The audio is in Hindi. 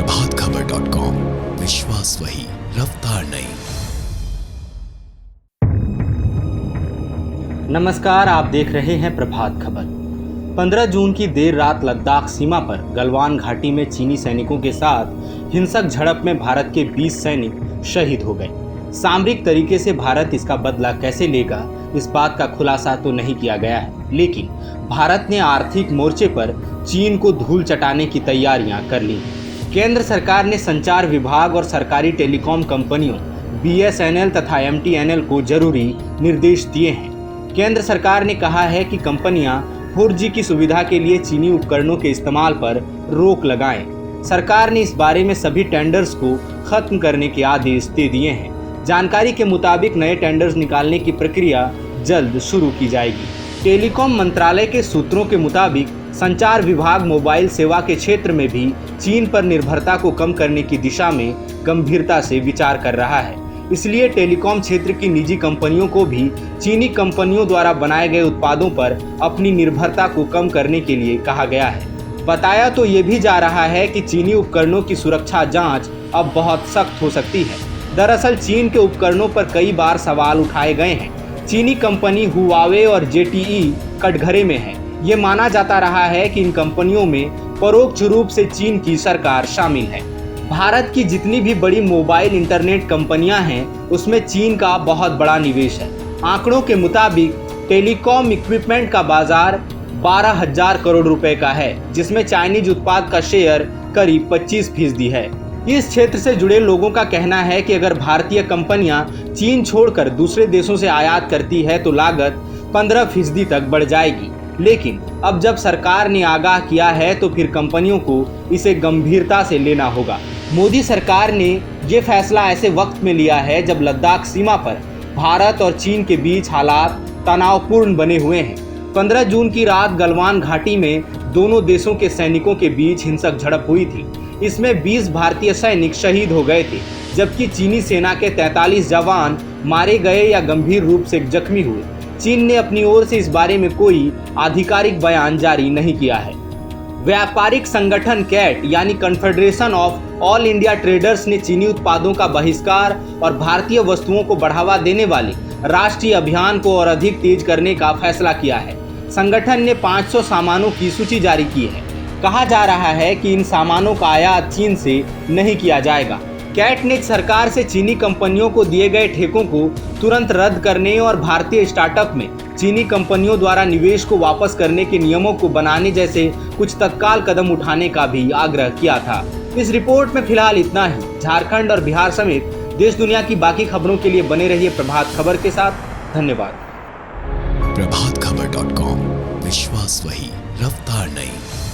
प्रभातखबर.com, विश्वास वही, रफ्तार नहीं। नमस्कार, आप देख रहे हैं प्रभात खबर। 15 जून की देर रात लद्दाख सीमा पर गलवान घाटी में चीनी सैनिकों के साथ हिंसक झड़प में भारत के 20 सैनिक शहीद हो गए। सामरिक तरीके से भारत इसका बदला कैसे लेगा, इस बात का खुलासा तो नहीं किया गया है, लेकिन भारत ने आर्थिक मोर्चे पर चीन को धूल चटाने की तैयारियां कर ली। केंद्र सरकार ने संचार विभाग और सरकारी टेलीकॉम कंपनियों BSNL तथा MTNL को जरूरी निर्देश दिए हैं। केंद्र सरकार ने कहा है कि कंपनियां 4G की सुविधा के लिए चीनी उपकरणों के इस्तेमाल पर रोक लगाएं। सरकार ने इस बारे में सभी टेंडर्स को खत्म करने के आदेश दे दिए हैं। जानकारी के मुताबिक नए टेंडर्स निकालने की प्रक्रिया जल्द शुरू की जाएगी। टेलीकॉम मंत्रालय के सूत्रों के मुताबिक संचार विभाग मोबाइल सेवा के क्षेत्र में भी चीन पर निर्भरता को कम करने की दिशा में गंभीरता से विचार कर रहा है। इसलिए टेलीकॉम क्षेत्र की निजी कंपनियों को भी चीनी कंपनियों द्वारा बनाए गए उत्पादों पर अपनी निर्भरता को कम करने के लिए कहा गया है। बताया तो ये भी जा रहा है कि चीनी उपकरणों की सुरक्षा जांच अब बहुत सख्त हो सकती है। दरअसल चीन के उपकरणों पर कई बार सवाल उठाए गए हैं। चीनी कंपनी हुआवे और ZTE कटघरे में है। ये माना जाता रहा है कि इन कंपनियों में परोक्ष रूप से चीन की सरकार शामिल है। भारत की जितनी भी बड़ी मोबाइल इंटरनेट कंपनियां हैं, उसमें चीन का बहुत बड़ा निवेश है। आंकड़ों के मुताबिक टेलीकॉम इक्विपमेंट का बाजार 12,000 करोड़ रुपए का है, जिसमें चाइनीज उत्पाद का शेयर करीब 25% है। इस क्षेत्र से जुड़े लोगों का कहना है कि अगर भारतीय कंपनियां चीन छोड़कर दूसरे देशों से आयात करती है तो लागत 15% तक बढ़ जाएगी। लेकिन अब जब सरकार ने आगाह किया है तो फिर कंपनियों को इसे गंभीरता से लेना होगा। मोदी सरकार ने ये फैसला ऐसे वक्त में लिया है जब लद्दाख सीमा पर भारत और चीन के बीच हालात तनावपूर्ण बने हुए हैं। 15 जून की रात गलवान घाटी में दोनों देशों के सैनिकों के बीच हिंसक झड़प हुई थी। इसमें 20 भारतीय सैनिक शहीद हो गए थे, जबकि चीनी सेना के 43 जवान मारे गए या गंभीर रूप से जख्मी हुए। चीन ने अपनी ओर से इस बारे में कोई आधिकारिक बयान जारी नहीं किया है। व्यापारिक संगठन कैट यानी confederation of all India traders ने चीनी उत्पादों का बहिष्कार और भारतीय वस्तुओं को बढ़ावा देने वाले राष्ट्रीय अभियान को और अधिक तेज करने का फैसला किया है। संगठन ने 500 सामानों की सूची जारी की है। कहा जा रहा है कि इन सामानों का आयात चीन से नहीं किया जाएगा। कैट ने सरकार से चीनी कंपनियों को दिए गए ठेकों को तुरंत रद्द करने और भारतीय स्टार्टअप में चीनी कंपनियों द्वारा निवेश को वापस करने के नियमों को बनाने जैसे कुछ तत्काल कदम उठाने का भी आग्रह किया था। इस रिपोर्ट में फिलहाल इतना ही। झारखंड और बिहार समेत देश दुनिया की बाकी खबरों के लिए बने रहिए प्रभात खबर के साथ। धन्यवाद। प्रभातखबर.com, विश्वास वही, रफ्तार नहीं।